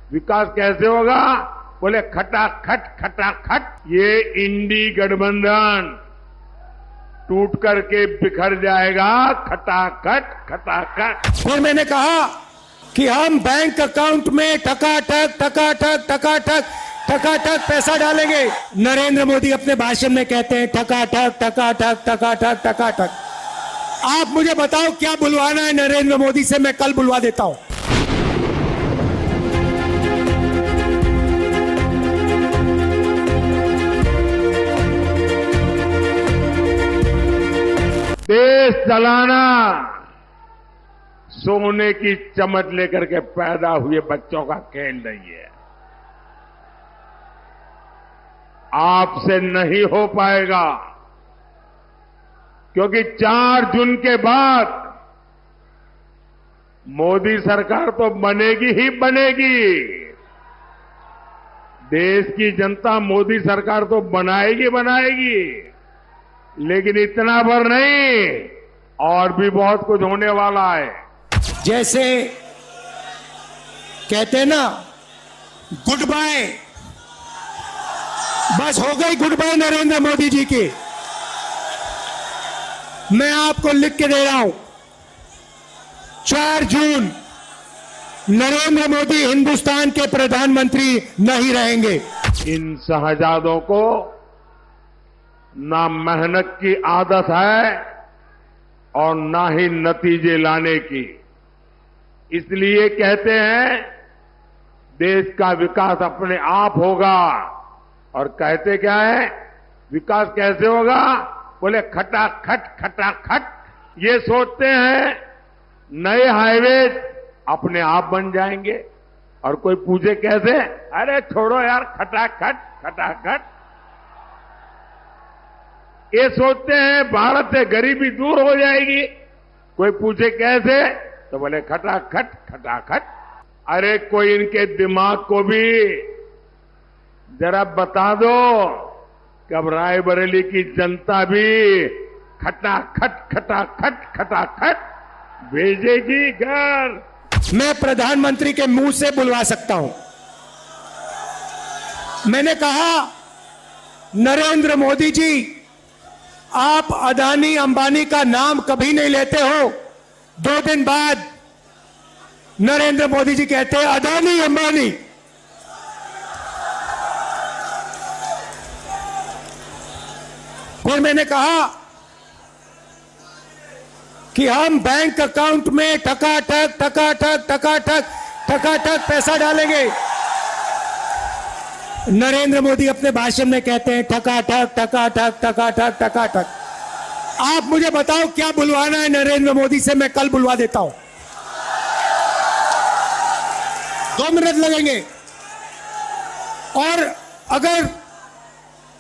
विकास कैसे होगा? बोले खटाखट खटाखट। ये इंडी गठबंधन टूट करके बिखर जाएगा, खटाखट खटाखट। फिर मैंने कहा कि हम बैंक अकाउंट में टकाटक टकाटक टकाटक टकाटक पैसा डालेंगे। नरेंद्र मोदी अपने भाषण में कहते हैं टकाटक टकाटक टकाटक टकाटक। आप मुझे बताओ क्या बुलवाना है नरेंद्र मोदी से, मैं कल बुलवा देता हूं। देश चलाना सोने की चमच लेकर के पैदा हुए बच्चों का खेल नहीं है। आपसे नहीं हो पाएगा, क्योंकि 4 जून के बाद मोदी सरकार तो बनेगी ही बनेगी। देश की जनता मोदी सरकार तो बनाएगी बनाएगी, लेकिन इतना भर नहीं, और भी बहुत कुछ होने वाला है। जैसे कहते हैं ना, गुड बाय, बस हो गई गुड बाय नरेंद्र मोदी जी की। मैं आपको लिख के दे रहा हूं, 4 जून नरेंद्र मोदी हिंदुस्तान के प्रधानमंत्री नहीं रहेंगे। इन शहजादों को ना मेहनत की आदत है और ना ही नतीजे लाने की। इसलिए कहते हैं देश का विकास अपने आप होगा, और कहते क्या है, विकास कैसे होगा? बोले खटाखट खटाखट। ये सोचते हैं नए हाईवे अपने आप बन जाएंगे, और कोई पूछे कैसे, अरे छोड़ो यार, खटाखट खटाखट। ये सोचते हैं भारत से गरीबी दूर हो जाएगी, कोई पूछे कैसे, तो बोले खटाखट खटाखट। अरे कोई इनके दिमाग को भी जरा बता दो कि अब रायबरेली की जनता भी खटाखट खटाखट खटाखट भेजेगी घर। मैं प्रधानमंत्री के मुंह से बुलवा सकता हूं। मैंने कहा नरेंद्र मोदी जी, आप अदानी अंबानी का नाम कभी नहीं लेते हो। 2 दिन बाद नरेंद्र मोदी जी कहते हैं अदानी अंबानी। फिर मैंने कहा कि हम बैंक अकाउंट में टकाटक टकाटक टकाटक टकाटक पैसा डालेंगे। नरेंद्र मोदी अपने भाषण में कहते हैं टकाटक टकाटक टकाटक टकाटक। आप मुझे बताओ क्या बुलवाना है नरेंद्र मोदी से, मैं कल बुलवा देता हूं। 2 मिनट लगेंगे, और अगर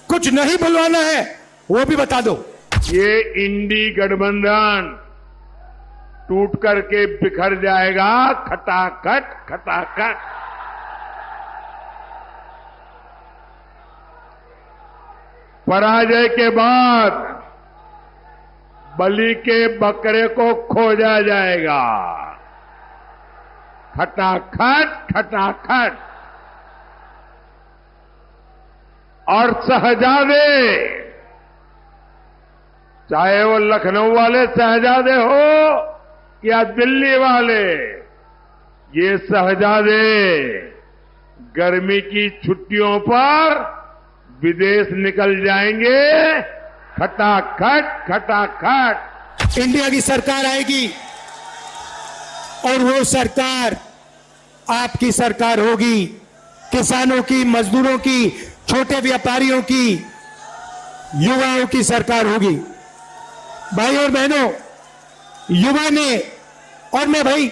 कुछ नहीं बुलवाना है वो भी बता दो। ये इंडी गठबंधन टूट करके बिखर जाएगा, खटाखट खटाखट। पराजय के बाद बलि के बकरे को खोजा जाएगा, खटाखट खटाखट। और शहजादे, चाहे वो लखनऊ वाले शहजादे हो या दिल्ली वाले, ये शहजादे गर्मी की छुट्टियों पर विदेश निकल जाएंगे, खटाखट खटाखट। इंडिया की सरकार आएगी, और वो सरकार आपकी सरकार होगी। किसानों की, मजदूरों की, छोटे व्यापारियों की, युवाओं की सरकार होगी। भाई और बहनों, युवा ने, और मैं भाई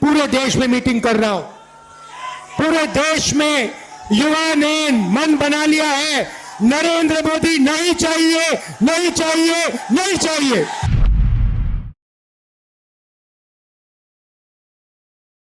पूरे देश में मीटिंग कर रहा हूं, पूरे देश में युवा ने मन बना लिया है, नरेंद्र मोदी नहीं चाहिए, नहीं चाहिए, नहीं चाहिए।